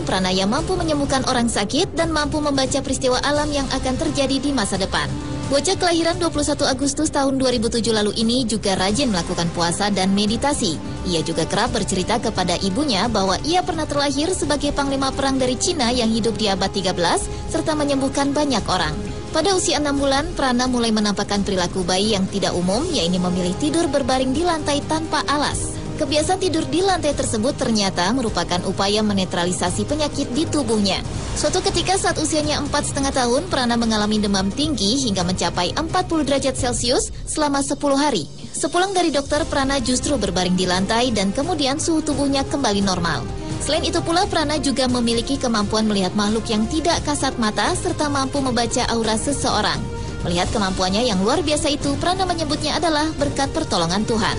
Pranaya mampu menyembuhkan orang sakit dan mampu membaca peristiwa alam yang akan terjadi di masa depan. Bocah kelahiran 21 Agustus tahun 2007 lalu ini juga rajin melakukan puasa dan meditasi. Ia juga kerap bercerita kepada ibunya bahwa ia pernah terlahir sebagai panglima perang dari Cina yang hidup di abad 13 serta menyembuhkan banyak orang. Pada usia 6 bulan, Prana mulai menampakkan perilaku bayi yang tidak umum, yaitu memilih tidur berbaring di lantai tanpa alas. Kebiasaan tidur di lantai tersebut ternyata merupakan upaya menetralisasi penyakit di tubuhnya. Suatu ketika saat usianya 4,5 tahun, Prana mengalami demam tinggi hingga mencapai 40 derajat Celcius selama 10 hari. Sepulang dari dokter, Prana justru berbaring di lantai dan kemudian suhu tubuhnya kembali normal. Selain itu pula, Prana juga memiliki kemampuan melihat makhluk yang tidak kasat mata serta mampu membaca aura seseorang. Melihat kemampuannya yang luar biasa itu, Prana menyebutnya adalah berkat pertolongan Tuhan.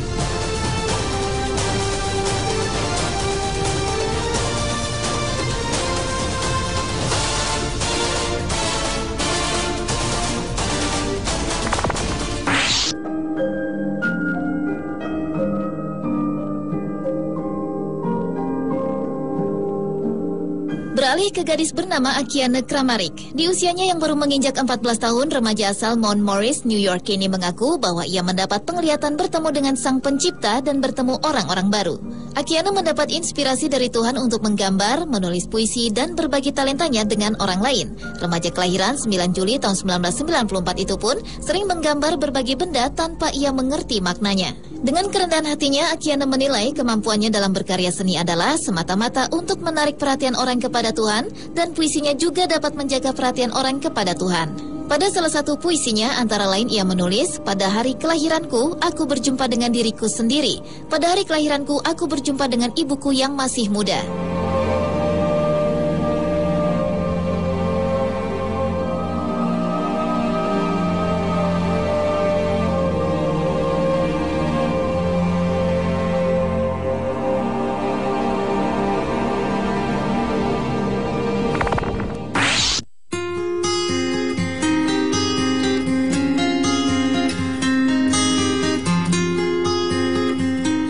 Beralih ke gadis bernama Akiane Kramarik. Di usianya yang baru menginjak 14 tahun, remaja asal Mount Morris, New York ini mengaku bahwa ia mendapat penglihatan bertemu dengan Sang Pencipta dan bertemu orang-orang baru. Akiane mendapat inspirasi dari Tuhan untuk menggambar, menulis puisi, dan berbagi talentanya dengan orang lain. Remaja kelahiran 9 Juli tahun 1994 itu pun sering menggambar berbagai benda tanpa ia mengerti maknanya. Dengan kerendahan hatinya, Akiane menilai kemampuannya dalam berkarya seni adalah semata-mata untuk menarik perhatian orang kepada Tuhan, dan puisinya juga dapat menjaga perhatian orang kepada Tuhan. Pada salah satu puisinya, antara lain ia menulis, "Pada hari kelahiranku, aku berjumpa dengan diriku sendiri. Pada hari kelahiranku, aku berjumpa dengan ibuku yang masih muda."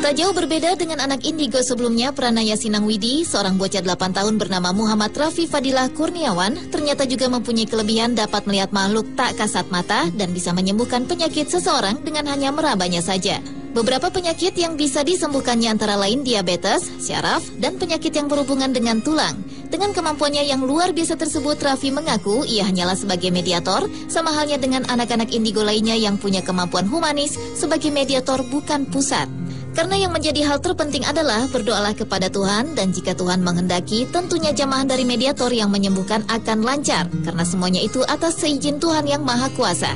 Tak jauh berbeda dengan anak indigo sebelumnya, Pranaya Sinangwidi, seorang bocah 8 tahun bernama Muhammad Rafi Fadilah Kurniawan, ternyata juga mempunyai kelebihan dapat melihat makhluk tak kasat mata dan bisa menyembuhkan penyakit seseorang dengan hanya merabanya saja. Beberapa penyakit yang bisa disembuhkannya antara lain diabetes, syaraf, dan penyakit yang berhubungan dengan tulang. Dengan kemampuannya yang luar biasa tersebut, Rafi mengaku ia hanyalah sebagai mediator, sama halnya dengan anak-anak indigo lainnya yang punya kemampuan humanis sebagai mediator bukan pusat. Karena yang menjadi hal terpenting adalah berdoalah kepada Tuhan, dan jika Tuhan menghendaki, tentunya jamahan dari mediator yang menyembuhkan akan lancar, karena semuanya itu atas seizin Tuhan yang Maha Kuasa.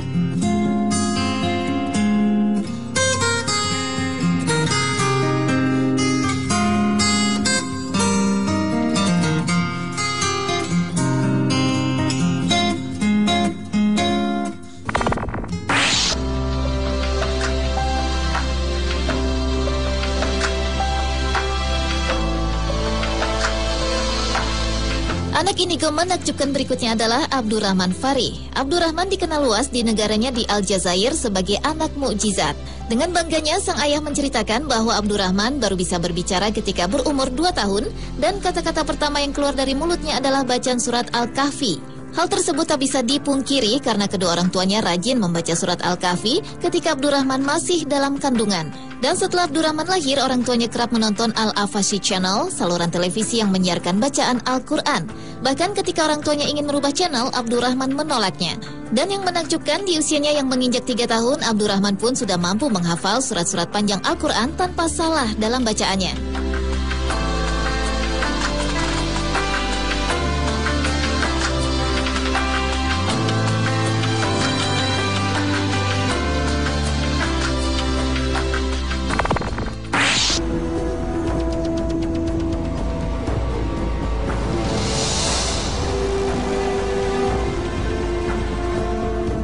Anak indigo menakjubkan berikutnya adalah Abdurrahman Fari. Abdurrahman dikenal luas di negaranya di Aljazair sebagai anak mukjizat. Dengan bangganya, sang ayah menceritakan bahwa Abdurrahman baru bisa berbicara ketika berumur 2 tahun, dan kata-kata pertama yang keluar dari mulutnya adalah bacaan surat Al-Kahfi. Hal tersebut tak bisa dipungkiri karena kedua orang tuanya rajin membaca surat Al-Kahfi ketika Abdurrahman masih dalam kandungan. Dan setelah Abdurrahman lahir, orang tuanya kerap menonton Al-Afashi Channel, saluran televisi yang menyiarkan bacaan Al-Quran. Bahkan ketika orang tuanya ingin merubah channel, Abdurrahman menolaknya. Dan yang menakjubkan, di usianya yang menginjak 3 tahun, Abdurrahman pun sudah mampu menghafal surat-surat panjang Al-Quran tanpa salah dalam bacaannya.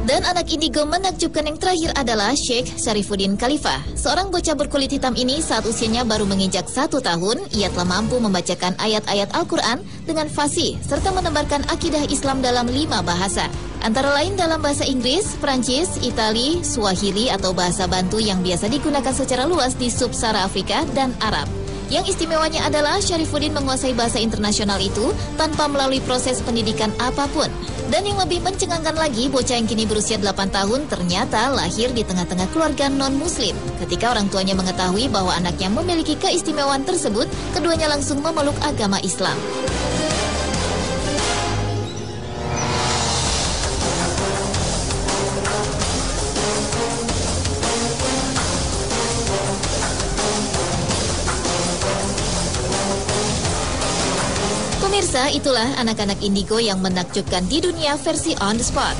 Dan anak indigo menakjubkan yang terakhir adalah Sheikh Syarifuddin Khalifah. Seorang bocah berkulit hitam ini saat usianya baru menginjak 1 tahun, ia telah mampu membacakan ayat-ayat Al-Quran dengan fasih, serta menebarkan akidah Islam dalam 5 bahasa. Antara lain dalam bahasa Inggris, Prancis, Itali, Swahili atau bahasa Bantu yang biasa digunakan secara luas di Sub-Sahara Afrika, dan Arab. Yang istimewanya adalah Syarifuddin menguasai bahasa internasional itu tanpa melalui proses pendidikan apapun. Dan yang lebih mencengangkan lagi, bocah yang kini berusia 8 tahun ternyata lahir di tengah-tengah keluarga non-muslim. Ketika orang tuanya mengetahui bahwa anaknya memiliki keistimewaan tersebut, keduanya langsung memeluk agama Islam. Pemirsa, itulah anak-anak indigo yang menakjubkan di dunia versi on the spot.